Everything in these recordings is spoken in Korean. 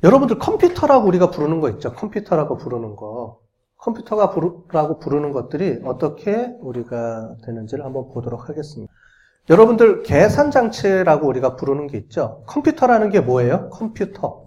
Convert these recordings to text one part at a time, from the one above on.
여러분들 컴퓨터라고 우리가 부르는 거 있죠? 컴퓨터라고 부르는 거. 컴퓨터라고 부르는 것들이 어떻게 우리가 되는지를 한번 보도록 하겠습니다. 여러분들 계산장치라고 우리가 부르는 게 있죠? 컴퓨터라는 게 뭐예요? 컴퓨터.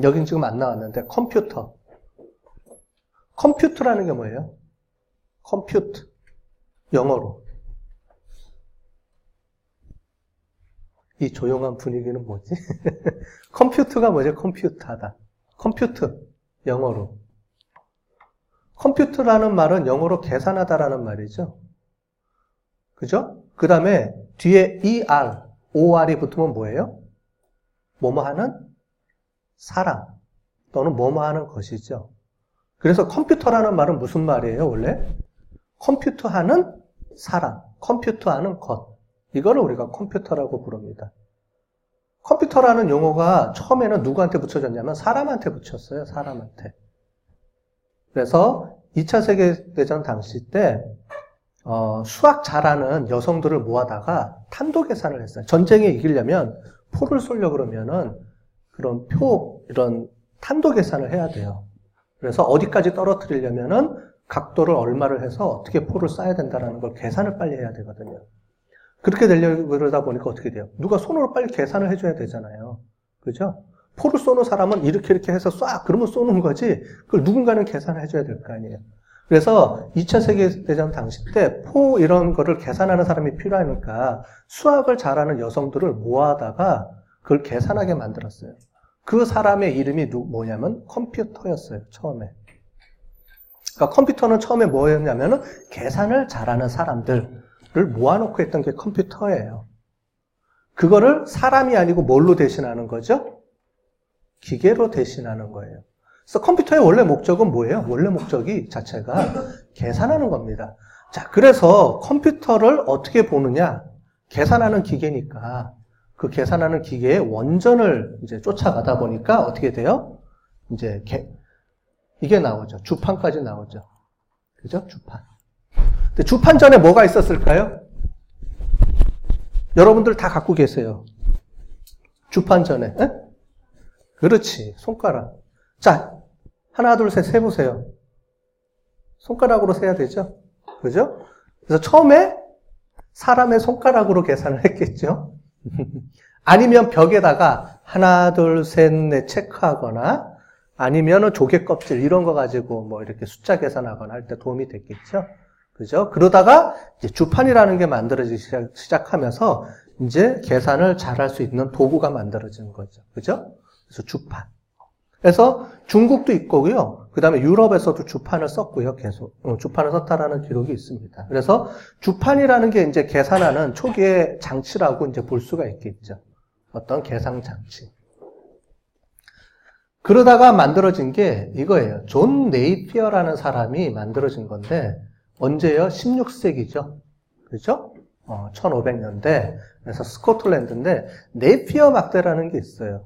여긴 지금 안 나왔는데 컴퓨터. 컴퓨터라는 게 뭐예요? 컴퓨트. 영어로. 이 조용한 분위기는 뭐지? 컴퓨터가 뭐죠? 컴퓨터하다. 컴퓨터. 영어로. 컴퓨터라는 말은 영어로 계산하다라는 말이죠. 그죠? 그 다음에 뒤에 ER, OR이 붙으면 뭐예요? 뭐뭐 하는 사람 또는 뭐뭐 하는 것이죠. 그래서 컴퓨터라는 말은 무슨 말이에요, 원래? 컴퓨터하는 사람, 컴퓨터하는 것. 이거를 우리가 컴퓨터라고 부릅니다. 컴퓨터라는 용어가 처음에는 누구한테 붙여졌냐면 사람한테 붙였어요, 사람한테. 그래서 2차 세계대전 당시 때 수학 잘하는 여성들을 모아다가 탄도 계산을 했어요. 전쟁에 이기려면 포를 쏘려고 그러면은 그런 이런 탄도 계산을 해야 돼요. 그래서 어디까지 떨어뜨리려면은 각도를 얼마를 해서 어떻게 포를 쏴야 된다는 걸 계산을 빨리 해야 되거든요. 그렇게 되려고 그러다 보니까 어떻게 돼요? 누가 손으로 빨리 계산을 해줘야 되잖아요. 그죠? 포를 쏘는 사람은 이렇게 해서 쏴! 그러면 쏘는 거지, 그걸 누군가는 계산을 해줘야 될 거 아니에요. 그래서 2차 세계대전 당시 때 포 이런 거를 계산하는 사람이 필요하니까 수학을 잘하는 여성들을 모아다가 그걸 계산하게 만들었어요. 그 사람의 이름이 뭐냐면 컴퓨터였어요, 처음에. 그러니까 컴퓨터는 처음에 뭐였냐면은 계산을 잘하는 사람들을 모아놓고 했던 게 컴퓨터예요. 그거를 사람이 아니고 뭘로 대신하는 거죠? 기계로 대신하는 거예요. 그래서 컴퓨터의 원래 목적은 뭐예요? 원래 목적이 자체가 계산하는 겁니다. 자, 그래서 컴퓨터를 어떻게 보느냐? 계산하는 기계니까 그 계산하는 기계의 원전을 이제 쫓아가다 보니까 어떻게 돼요? 이제 이게 나오죠. 주판까지 나오죠. 그죠? 주판. 근데 주판 전에 뭐가 있었을까요? 여러분들 다 갖고 계세요. 주판 전에. 에? 그렇지. 손가락. 자, 하나, 둘, 셋 세보세요. 손가락으로 세야 되죠? 그죠? 그래서 처음에 사람의 손가락으로 계산을 했겠죠? 아니면 벽에다가 하나, 둘, 셋, 넷 체크하거나 아니면 조개 껍질 이런 거 가지고 뭐 이렇게 숫자 계산하거나 할 때 도움이 됐겠죠? 그죠? 그러다가 이제 주판이라는 게 만들어지기 시작하면서 이제 계산을 잘할 수 있는 도구가 만들어지는 거죠. 그죠? 그래서 주판. 그래서 중국도 있고요. 그 다음에 유럽에서도 주판을 썼고요. 계속. 주판을 썼다라는 기록이 있습니다. 그래서 주판이라는 게 이제 계산하는 초기의 장치라고 이제 볼 수가 있겠죠. 어떤 계산 장치. 그러다가 만들어진 게 이거예요. 존 네이피어라는 사람이 만들어진 건데, 언제요? 16세기죠. 그죠? 1500년대. 그래서 스코틀랜드인데, 네이피어 막대라는 게 있어요.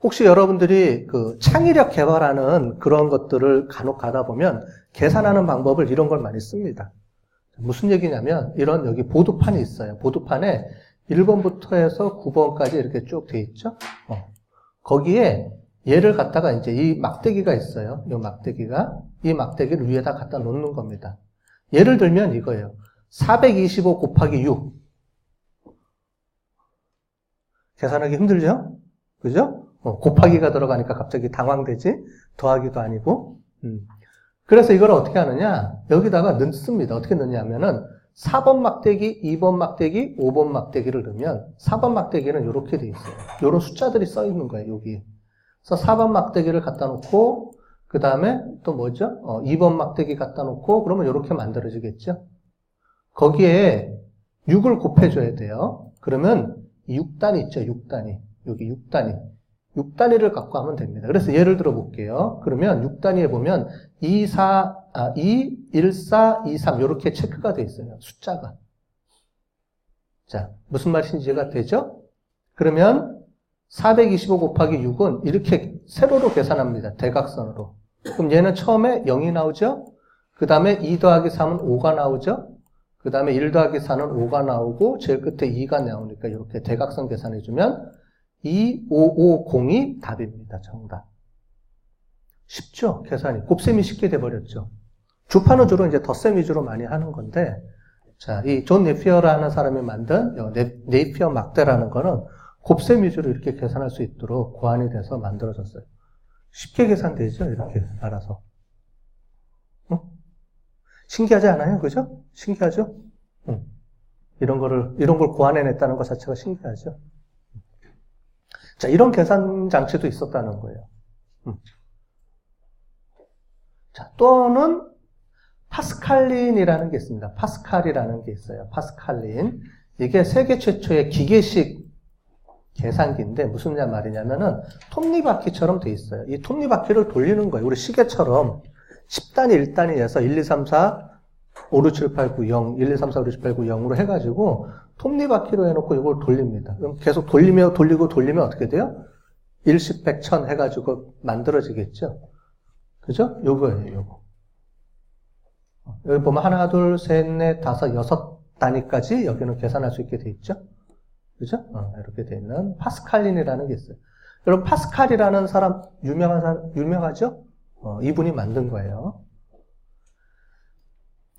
혹시 여러분들이 그 창의력 개발하는 그런 것들을 간혹 가다 보면 계산하는 방법을 이런 걸 많이 씁니다. 무슨 얘기냐면 이런 여기 보드판이 있어요. 보드판에 1번부터 해서 9번까지 이렇게 쭉 돼 있죠. 거기에 얘를 갖다가 이제 이 막대기가 있어요. 이 막대기를 위에다 갖다 놓는 겁니다. 예를 들면 이거예요. 425 곱하기 6. 계산하기 힘들죠? 그죠? 곱하기가 들어가니까 갑자기 당황되지? 더하기도 아니고. 그래서 이걸 어떻게 하느냐? 여기다가 넣습니다. 어떻게 넣냐면은 4번 막대기, 2번 막대기, 5번 막대기를 넣으면 4번 막대기는 이렇게 돼 있어요. 이런 숫자들이 써 있는 거예요, 여기. 그래서 4번 막대기를 갖다 놓고 그 다음에 또 뭐죠? 2번 막대기 갖다 놓고 그러면 이렇게 만들어지겠죠? 거기에 6을 곱해줘야 돼요. 그러면 6단위 있죠, 6단위. 여기 6단위. 6단위를 갖고 하면 됩니다. 그래서 예를 들어 볼게요. 그러면 6단위에 보면 2, 1, 4, 2, 3 이렇게 체크가 돼 있어요. 숫자가. 자, 무슨 말인지가 되죠? 그러면 425 곱하기 6은 이렇게 세로로 계산합니다. 대각선으로. 그럼 얘는 처음에 0이 나오죠? 그 다음에 2 더하기 3은 5가 나오죠? 그 다음에 1 더하기 4는 5가 나오고 제일 끝에 2가 나오니까 이렇게 대각선 계산해주면 2550이 답입니다. 정답. 쉽죠? 계산이. 곱셈이 쉽게 돼버렸죠. 주파는 주로 이제 덧셈 위주로 많이 하는 건데, 자, 이 존 네피어라는 사람이 만든 네피어 막대라는 거는 곱셈 위주로 이렇게 계산할 수 있도록 고안이 돼서 만들어졌어요. 쉽게 계산되죠? 이렇게 알아서. 응? 신기하지 않아요? 그죠? 신기하죠? 응. 이런 걸 고안해냈다는 것 자체가 신기하죠? 자, 이런 계산 장치도 있었다는 거예요. 자, 또는 파스칼린이라는 게 있습니다. 파스칼이라는 게 있어요. 파스칼린. 이게 세계 최초의 기계식 계산기인데 무슨 말이냐면은 톱니바퀴처럼 돼 있어요. 이 톱니바퀴를 돌리는 거예요. 우리 시계처럼 10단위, 1단위에서 1, 2, 3, 4, 5, 6, 7, 8, 9, 0, 1, 2, 3, 4, 5, 6, 7, 8, 9, 0으로 해가지고 톱니바퀴로 해놓고 이걸 돌립니다. 그럼 계속 돌리면 어떻게 돼요? 1, 10, 100, 1000 해가지고 만들어지겠죠? 그죠? 요거예요, 요거. 여기 보면 하나, 둘, 셋, 넷, 다섯, 여섯 단위까지 여기는 계산할 수 있게 돼 있죠? 그죠? 이렇게 돼 있는 파스칼린이라는 게 있어요. 여러분, 파스칼이라는 사람, 유명하죠? 이분이 만든 거예요.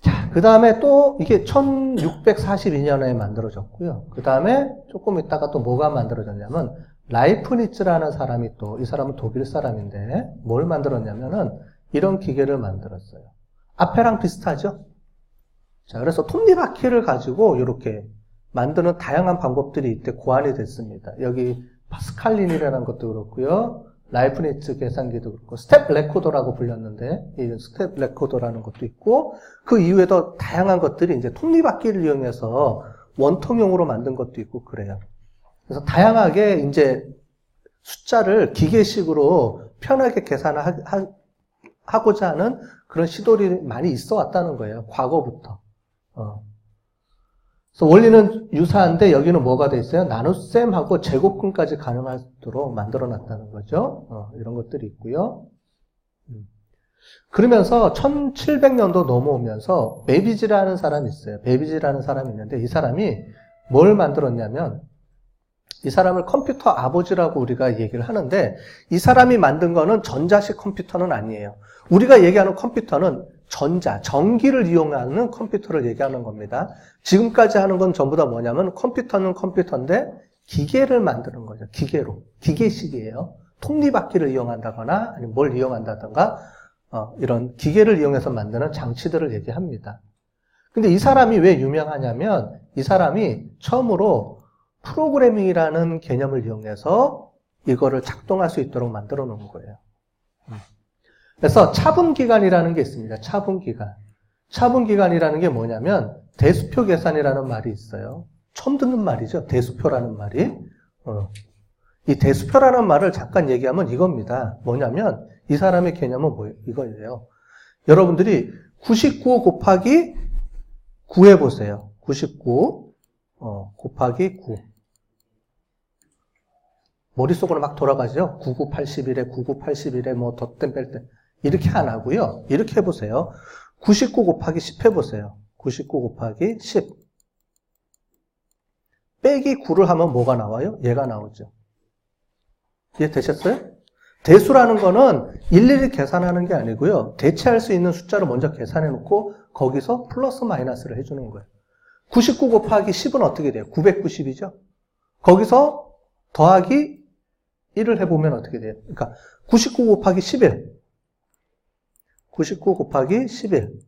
자, 그 다음에 또 이게 1642년에 만들어졌고요. 그 다음에 조금 있다가 또 뭐가 만들어졌냐면, 라이프니츠라는 사람이 또, 이 사람은 독일 사람인데, 뭘 만들었냐면은, 이런 기계를 만들었어요. 앞에랑 비슷하죠? 자, 그래서 톱니바퀴를 가지고 이렇게 만드는 다양한 방법들이 이때 고안이 됐습니다. 여기 파스칼린이라는 것도 그렇고요. 라이프니츠 계산기도 그렇고, 스텝 레코더라고 불렸는데, 이 스텝 레코더라는 것도 있고, 그 이후에도 다양한 것들이 이제 톱니바퀴를 이용해서 원통형으로 만든 것도 있고 그래요. 그래서 다양하게 이제 숫자를 기계식으로 편하게 계산하고자 하는 그런 시도들이 많이 있어 왔다는 거예요. 과거부터. 그래서 원리는 유사한데 여기는 뭐가 돼 있어요? 나눗셈하고 제곱근까지 가능하도록 만들어 놨다는 거죠. 이런 것들이 있고요. 그러면서 1700년도 넘어오면서 베이비지라는 사람이 있어요. 베이비지라는 사람이 있는데 이 사람이 뭘 만들었냐면 이 사람을 컴퓨터 아버지라고 우리가 얘기를 하는데 이 사람이 만든 거는 전자식 컴퓨터는 아니에요. 우리가 얘기하는 컴퓨터는 전기를 이용하는 컴퓨터를 얘기하는 겁니다. 지금까지 하는 건 전부 다 뭐냐면 컴퓨터는 컴퓨터인데 기계를 만드는 거죠. 기계로. 기계식이에요. 톱니바퀴를 이용한다거나 아니면 뭘 이용한다던가 이런 기계를 이용해서 만드는 장치들을 얘기합니다. 근데 이 사람이 왜 유명하냐면 이 사람이 처음으로 프로그래밍이라는 개념을 이용해서 이거를 작동할 수 있도록 만들어 놓은 거예요. 그래서 차분기간이라는 게 있습니다. 차분기간. 차분기간이라는 게 뭐냐면 대수표 계산이라는 말이 있어요. 처음 듣는 말이죠. 대수표라는 말이. 이 대수표라는 말을 잠깐 얘기하면 이겁니다. 뭐냐면 이 사람의 개념은 뭐예요? 이거예요. 여러분들이 99 곱하기 9 해보세요. 99 곱하기 9. 머릿속으로 막 돌아가죠. 9981에 9981에 뭐 덧댐 뺄 때 이렇게 안 하고요. 이렇게 해보세요. 99 곱하기 10 해보세요. 99 곱하기 10 빼기 9를 하면 뭐가 나와요? 얘가 나오죠. 이해되셨어요? 대수라는 거는 일일이 계산하는 게 아니고요. 대체할 수 있는 숫자를 먼저 계산해 놓고 거기서 플러스 마이너스를 해주는 거예요. 99 곱하기 10은 어떻게 돼요? 990이죠? 거기서 더하기 1을 해보면 어떻게 돼요? 그러니까 99 곱하기 11. 99 곱하기 11.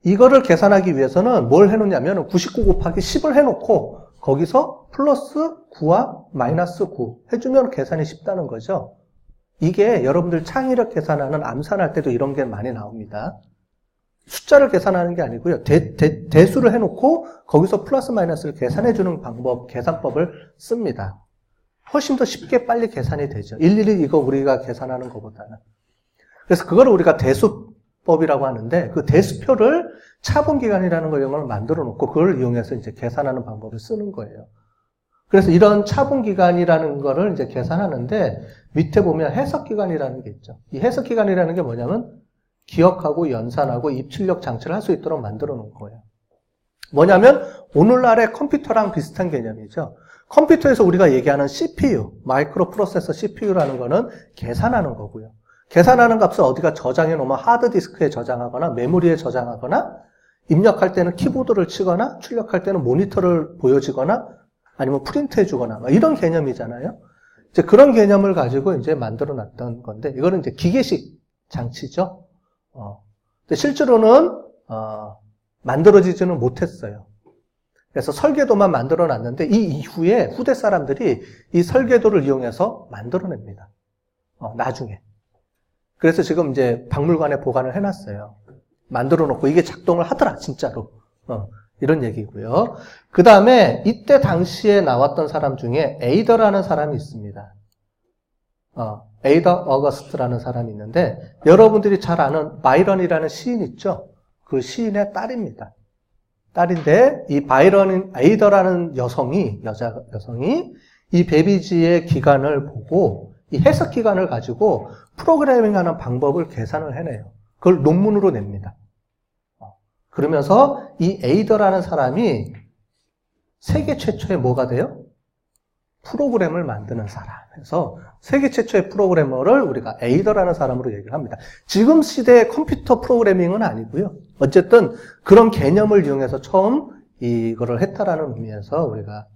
이거를 계산하기 위해서는 뭘 해놓냐면 99 곱하기 10을 해놓고 거기서 플러스 9와 마이너스 9 해주면 계산이 쉽다는 거죠. 이게 여러분들 창의력 계산하는 암산할 때도 이런 게 많이 나옵니다. 숫자를 계산하는 게 아니고요. 대수를 해놓고 거기서 플러스 마이너스를 계산해주는 방법, 계산법을 씁니다. 훨씬 더 쉽게 빨리 계산이 되죠. 일일이 이거 우리가 계산하는 것보다는. 그래서 그거를 우리가 대수법이라고 하는데 그 대수표를 차분기간이라는 걸 만들어 놓고 그걸 이용해서 이제 계산하는 방법을 쓰는 거예요. 그래서 이런 차분기간이라는 거를 이제 계산하는데 밑에 보면 해석기간이라는 게 있죠. 이 해석기간이라는 게 뭐냐면 기억하고 연산하고 입출력 장치를 할 수 있도록 만들어 놓은 거예요. 뭐냐면 오늘날의 컴퓨터랑 비슷한 개념이죠. 컴퓨터에서 우리가 얘기하는 CPU, 마이크로 프로세서 CPU라는 거는 계산하는 거고요. 계산하는 값을 어디가 저장해 놓으면 하드디스크에 저장하거나 메모리에 저장하거나 입력할 때는 키보드를 치거나 출력할 때는 모니터를 보여주거나 아니면 프린트해 주거나 이런 개념이잖아요. 이제 그런 개념을 가지고 이제 만들어 놨던 건데 이거는 이제 기계식 장치죠. 근데 실제로는 만들어지지는 못했어요. 그래서 설계도만 만들어 놨는데 이 이후에 후대 사람들이 이 설계도를 이용해서 만들어냅니다. 나중에. 그래서 지금 이제 박물관에 보관을 해놨어요. 만들어 놓고 이게 작동을 하더라, 진짜로. 이런 얘기고요. 그 다음에 이때 당시에 나왔던 사람 중에 에이더라는 사람이 있습니다. 에이더 어거스트라는 사람이 있는데 여러분들이 잘 아는 바이런이라는 시인 있죠? 그 시인의 딸입니다. 딸인데 이 에이더라는 여성이 이 베비지의 기간을 보고 이 해석 기간을 가지고 프로그래밍하는 방법을 계산을 해내요. 그걸 논문으로 냅니다. 그러면서 이 에이더라는 사람이 세계 최초의 뭐가 돼요? 프로그램을 만드는 사람. 그래서 세계 최초의 프로그래머를 우리가 에이더라는 사람으로 얘기를 합니다. 지금 시대의 컴퓨터 프로그래밍은 아니고요. 어쨌든 그런 개념을 이용해서 처음 이거를 했다라는 의미에서 우리가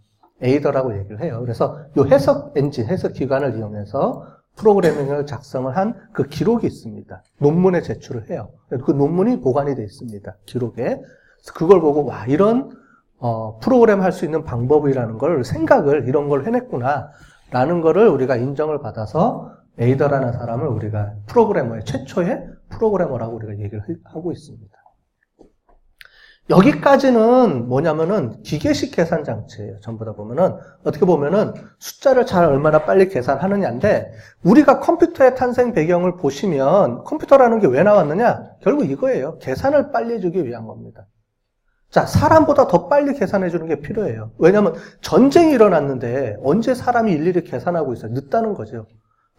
에이더라고 얘기를 해요. 그래서 이 해석 엔진, 해석 기관을 이용해서 프로그래밍을 작성을 한 그 기록이 있습니다. 논문에 제출을 해요. 그 논문이 보관이 되어 있습니다. 기록에. 그걸 보고 와 이런 프로그램 할 수 있는 방법이라는 걸 생각을 이런 걸 해냈구나 라는 거를 우리가 인정을 받아서 에이더라는 사람을 우리가 프로그래머의 최초의 프로그래머라고 우리가 얘기를 하고 있습니다. 여기까지는 뭐냐면은 기계식 계산 장치예요. 전부 다 보면은 어떻게 보면은 숫자를 잘 얼마나 빨리 계산하느냐인데 우리가 컴퓨터의 탄생 배경을 보시면 컴퓨터라는 게 왜 나왔느냐? 결국 이거예요. 계산을 빨리 해주기 위한 겁니다. 자, 사람보다 더 빨리 계산해 주는 게 필요해요. 왜냐하면 전쟁이 일어났는데 언제 사람이 일일이 계산하고 있어요? 늦다는 거죠.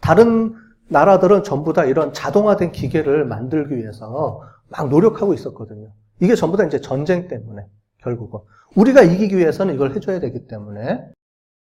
다른 나라들은 전부 다 이런 자동화된 기계를 만들기 위해서 막 노력하고 있었거든요. 이게 전부 다 이제 전쟁 때문에 결국은 우리가 이기기 위해서는 이걸 해줘야 되기 때문에